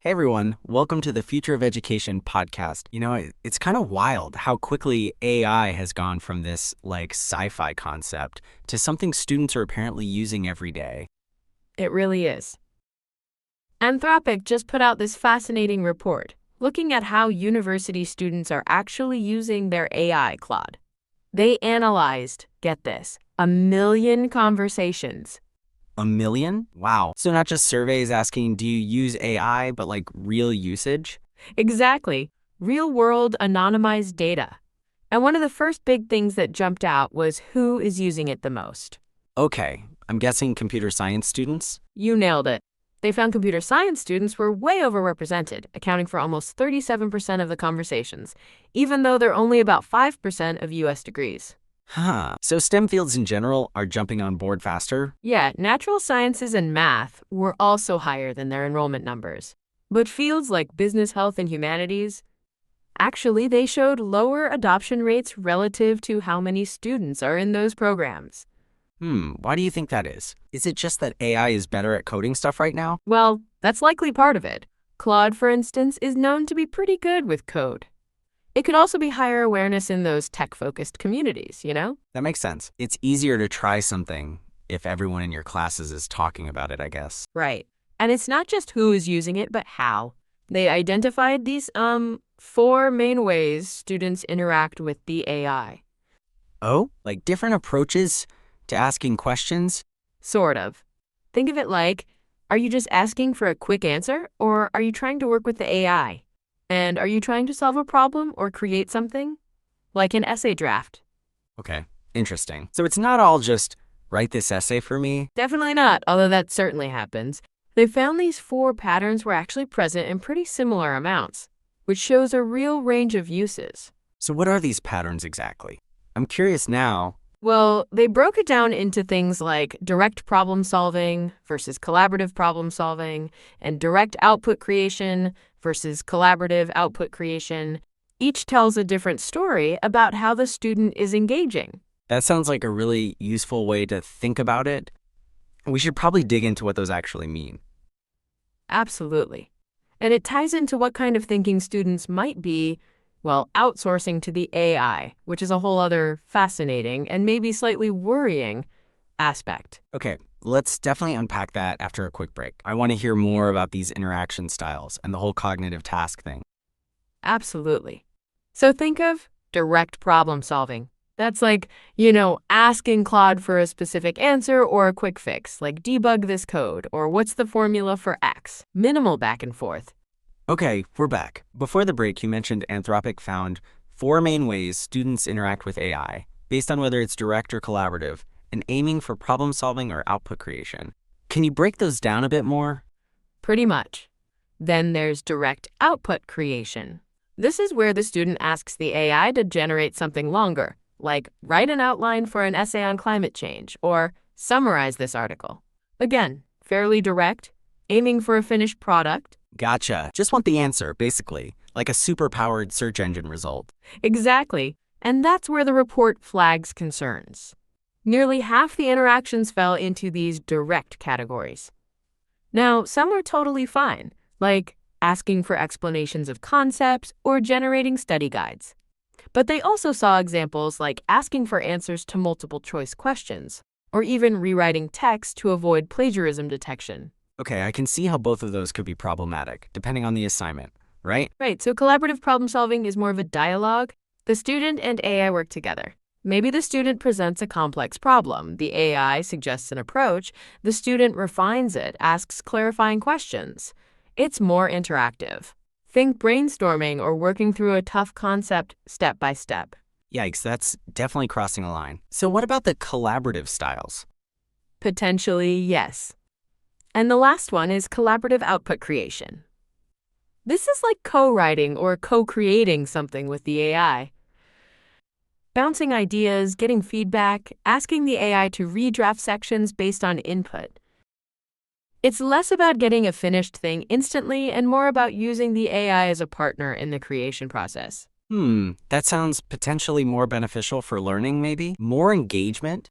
Hey everyone, welcome to the Future of Education podcast. It's kind of wild how quickly AI has gone from this sci-fi concept to something students are apparently using every day. It really is. Anthropic just put out this fascinating report looking at how university students are actually using their AI Claude. They analyzed, get this, 1 million conversations. 1 million? Wow. So not just surveys asking, do you use AI, but real usage? Exactly. Real-world anonymized data. And one of the first big things that jumped out was who is using it the most. Okay, I'm guessing computer science students? You nailed it. They found computer science students were way overrepresented, accounting for almost 37% of the conversations, even though they're only about 5% of U.S. degrees. So STEM fields in general are jumping on board faster? Yeah, natural sciences and math were also higher than their enrollment numbers. But fields like business, health, and humanities, actually, they showed lower adoption rates relative to how many students are in those programs. Why do you think that is? Is it just that AI is better at coding stuff right now? Well, that's likely part of it. Claude, for instance, is known to be pretty good with code. It could also be higher awareness in those tech-focused communities, That makes sense. It's easier to try something if everyone in your classes is talking about it, I guess. Right. And it's not just who is using it, but how. They identified these 4 main ways students interact with the AI. Oh, like different approaches to asking questions? Sort of. Think of it like, are you just asking for a quick answer, or are you trying to work with the AI? And are you trying to solve a problem or create something? Like an essay draft. Okay, interesting. So it's not all just write this essay for me? Definitely not, although that certainly happens. They found these 4 patterns were actually present in pretty similar amounts, which shows a real range of uses. So what are these patterns exactly? I'm curious now. Well, they broke it down into things like direct problem solving versus collaborative problem solving, and direct output creation versus collaborative output creation. Each tells a different story about how the student is engaging. That sounds like a really useful way to think about it. We should probably dig into what those actually mean. Absolutely. And it ties into what kind of thinking students might be, outsourcing to the AI, which is a whole other fascinating and maybe slightly worrying aspect. Okay, let's definitely unpack that after a quick break. I want to hear more about these interaction styles and the whole cognitive task thing. Absolutely. So think of direct problem solving. That's like, asking Claude for a specific answer or a quick fix, like debug this code, or what's the formula for X? Minimal back and forth. Okay, we're back. Before the break, you mentioned Anthropic found 4 main ways students interact with AI, based on whether it's direct or collaborative, and aiming for problem solving or output creation. Can you break those down a bit more? Pretty much. Then there's direct output creation. This is where the student asks the AI to generate something longer, like write an outline for an essay on climate change, or summarize this article. Again, fairly direct, aiming for a finished product. Gotcha. Just want the answer, basically, like a super-powered search engine result. Exactly. And that's where the report flags concerns. Nearly half the interactions fell into these direct categories. Now, some are totally fine, like asking for explanations of concepts or generating study guides. But they also saw examples like asking for answers to multiple choice questions, or even rewriting text to avoid plagiarism detection. Okay, I can see how both of those could be problematic, depending on the assignment, right? Right, so collaborative problem solving is more of a dialogue. The student and AI work together. Maybe the student presents a complex problem. The AI suggests an approach. The student refines it, asks clarifying questions. It's more interactive. Think brainstorming or working through a tough concept step by step. Yikes, that's definitely crossing a line. So what about the collaborative styles? Potentially, yes. And the last one is collaborative output creation. This is like co-writing or co-creating something with the AI. Bouncing ideas, getting feedback, asking the AI to redraft sections based on input. It's less about getting a finished thing instantly and more about using the AI as a partner in the creation process. That sounds potentially more beneficial for learning, maybe? More engagement?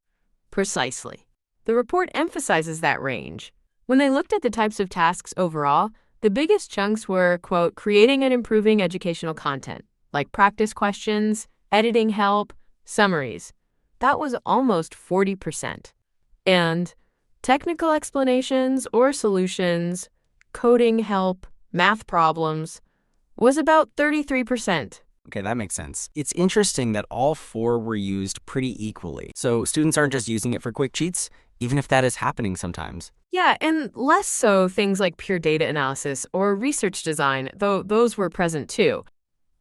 Precisely. The report emphasizes that range. When they looked at the types of tasks overall, The biggest chunks were, quote, creating and improving educational content, like practice questions, editing help, summaries. That was almost 40%. And technical explanations or solutions, coding help, math problems, was about 33%. Okay, that makes sense. It's interesting that all four were used pretty equally. So students aren't just using it for quick cheats, even if that is happening sometimes. Yeah, and less so things like pure data analysis or research design, though those were present too.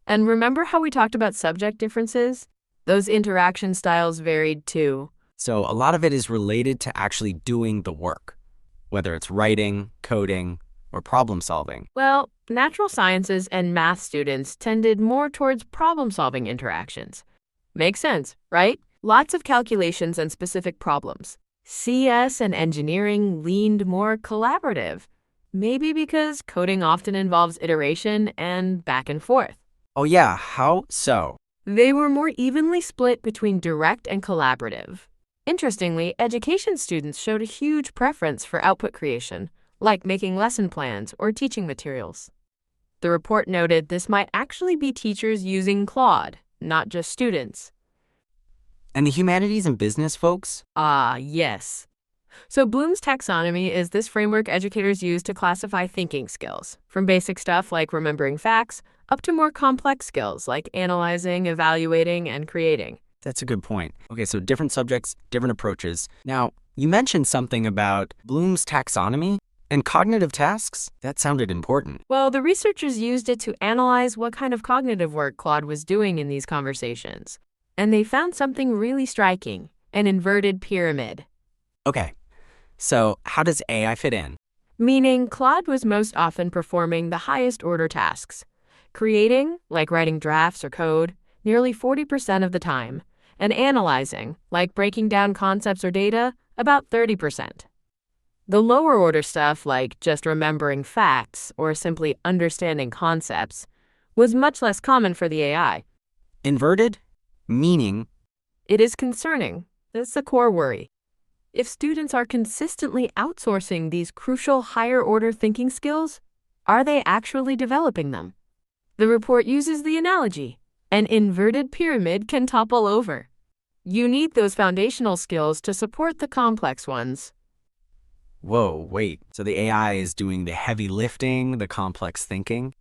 And remember how we talked about subject differences? Those interaction styles varied too. So a lot of it is related to actually doing the work, whether it's writing, coding, or problem solving. Well, natural sciences and math students tended more towards problem-solving interactions. Makes sense, right? Lots of calculations and specific problems. CS and engineering leaned more collaborative, maybe because coding often involves iteration and back and forth. Oh yeah, how so? They were more evenly split between direct and collaborative. Interestingly, education students showed a huge preference for output creation, like making lesson plans or teaching materials. The report noted this might actually be teachers using Claude, not just students. And the humanities and business folks? Ah, yes. So Bloom's taxonomy is this framework educators use to classify thinking skills, from basic stuff like remembering facts up to more complex skills like analyzing, evaluating, and creating. That's a good point. Okay, so different subjects, different approaches. Now, you mentioned something about Bloom's taxonomy and cognitive tasks. That sounded important. Well, the researchers used it to analyze what kind of cognitive work Claude was doing in these conversations. And they found something really striking, an inverted pyramid. Okay, so how does AI fit in? Meaning Claude was most often performing the highest order tasks. Creating, like writing drafts or code, nearly 40% of the time, and analyzing, like breaking down concepts or data, about 30%. The lower order stuff, like just remembering facts or simply understanding concepts, was much less common for the AI. Inverted? Meaning? It is concerning. That's the core worry. If students are consistently outsourcing these crucial higher order thinking skills, are they actually developing them? The report uses the analogy. An inverted pyramid can topple over. You need those foundational skills to support the complex ones. Whoa, wait. So the AI is doing the heavy lifting, the complex thinking?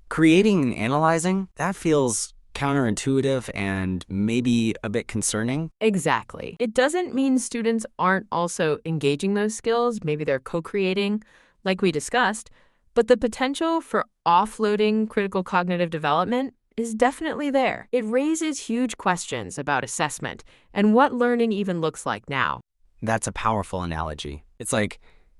Creating and analyzing? That feels counterintuitive and maybe a bit concerning. Exactly. It doesn't mean students aren't also engaging those skills. Maybe they're co-creating, like we discussed. But the potential for offloading critical cognitive development is definitely there. It raises huge questions about assessment and what learning even looks like now. That's a powerful analogy. It's like,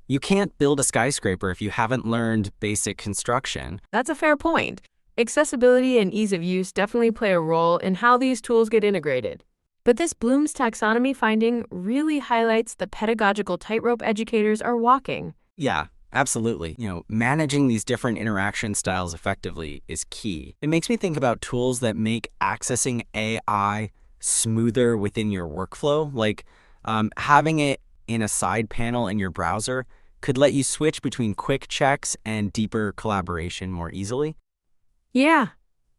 you can't build a skyscraper if you haven't learned basic construction. That's a fair point. Accessibility and ease of use definitely play a role in how these tools get integrated. But this Bloom's taxonomy finding really highlights the pedagogical tightrope educators are walking. Yeah, absolutely. Managing these different interaction styles effectively is key. It makes me think about tools that make accessing AI smoother within your workflow, like having it in a side panel in your browser could let you switch between quick checks and deeper collaboration more easily. Yeah,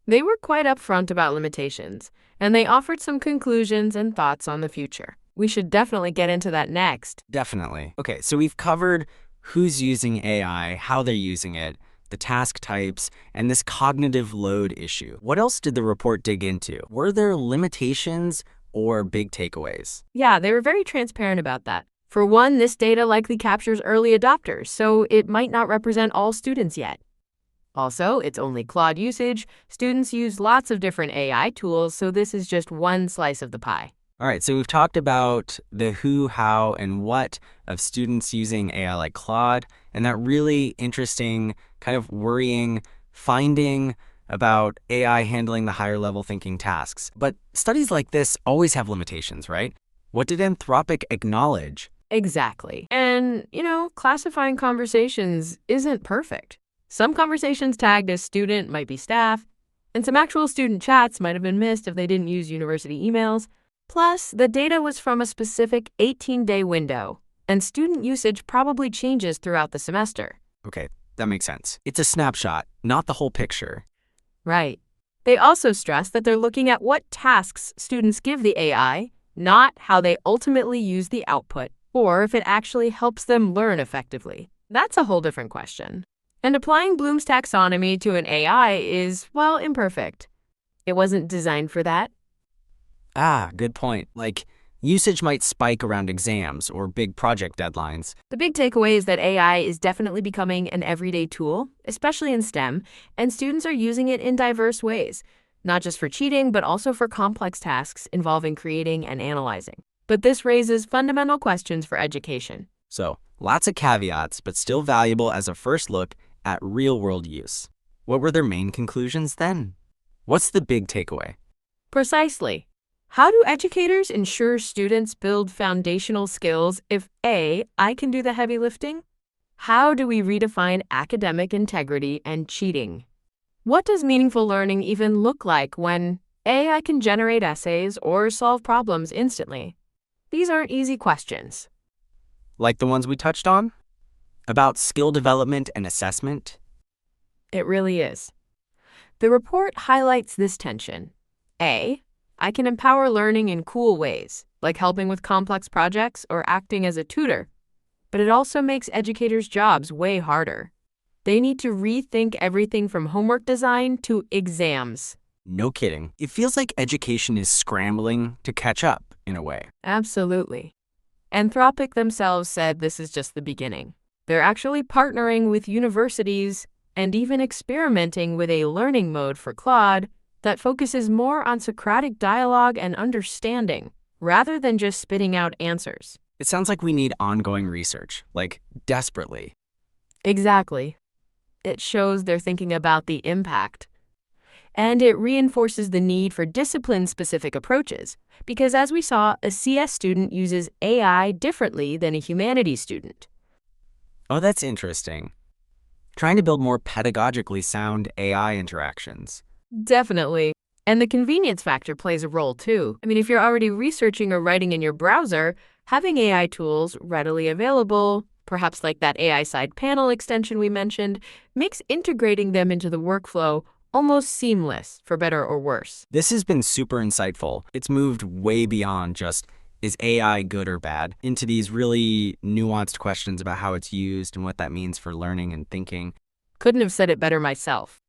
they were quite upfront about limitations, and they offered some conclusions and thoughts on the future. We should definitely get into that next. Definitely. Okay, so we've covered who's using AI, how they're using it, the task types, and this cognitive load issue. What else did the report dig into? Were there limitations or big takeaways? Yeah, they were very transparent about that. For one, this data likely captures early adopters, so it might not represent all students yet. Also, it's only Claude usage. Students use lots of different AI tools, so this is just one slice of the pie. All right, so we've talked about the who, how, and what of students using AI like Claude, and that really interesting, kind of worrying finding about AI handling the higher level thinking tasks. But studies like this always have limitations, right? What did Anthropic acknowledge? Exactly. And, classifying conversations isn't perfect. Some conversations tagged as student might be staff, and some actual student chats might have been missed if they didn't use university emails. Plus, the data was from a specific 18-day window, and student usage probably changes throughout the semester. Okay, That makes sense. It's a snapshot, not the whole picture. Right. They also stress that they're looking at what tasks students give the AI, not how they ultimately use the output, or if it actually helps them learn effectively. That's a whole different question. And applying Bloom's taxonomy to an AI is, well, imperfect. It wasn't designed for that. Ah, good point. Like, usage might spike around exams or big project deadlines. The big takeaway is that AI is definitely becoming an everyday tool, especially in STEM, and students are using it in diverse ways, not just for cheating, but also for complex tasks involving creating and analyzing. But this raises fundamental questions for education. So, lots of caveats, but still valuable as a first look at real-world use. What were their main conclusions then? What's the big takeaway? Precisely. How do educators ensure students build foundational skills if AI can do the heavy lifting? How do we redefine academic integrity and cheating? What does meaningful learning even look like when AI can generate essays or solve problems instantly? These aren't easy questions. Like the ones we touched on? About skill development and assessment? It really is. The report highlights this tension. I can empower learning in cool ways, like helping with complex projects or acting as a tutor. But it also makes educators' jobs way harder. They need to rethink everything from homework design to exams. No kidding. It feels like education is scrambling to catch up, in a way. Absolutely. Anthropic themselves said this is just the beginning. They're actually partnering with universities and even experimenting with a learning mode for Claude that focuses more on Socratic dialogue and understanding, rather than just spitting out answers. It sounds like we need ongoing research, like desperately. Exactly. It shows they're thinking about the impact. And it reinforces the need for discipline-specific approaches, because as we saw, a CS student uses AI differently than a humanities student. Oh, that's interesting. Trying to build more pedagogically sound AI interactions. Definitely. And the convenience factor plays a role too. I mean, if you're already researching or writing in your browser, having AI tools readily available, perhaps like that AI side panel extension we mentioned, makes integrating them into the workflow almost seamless, for better or worse. This has been super insightful. It's moved way beyond just, is AI good or bad, into these really nuanced questions about how it's used and what that means for learning and thinking. Couldn't have said it better myself.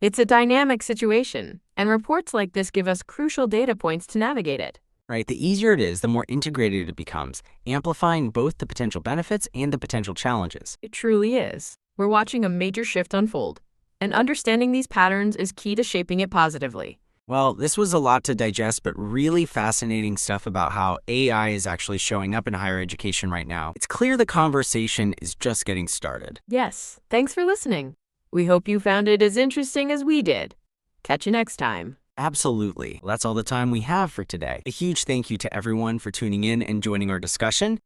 It's a dynamic situation, and reports like this give us crucial data points to navigate it. Right? The easier it is, the more integrated it becomes, amplifying both the potential benefits and the potential challenges. It truly is. We're watching a major shift unfold, and understanding these patterns is key to shaping it positively. Well, this was a lot to digest, but really fascinating stuff about how AI is actually showing up in higher education right now. It's clear the conversation is just getting started. Yes, thanks for listening. We hope you found it as interesting as we did. Catch you next time. Absolutely. That's all the time we have for today. A huge thank you to everyone for tuning in and joining our discussion.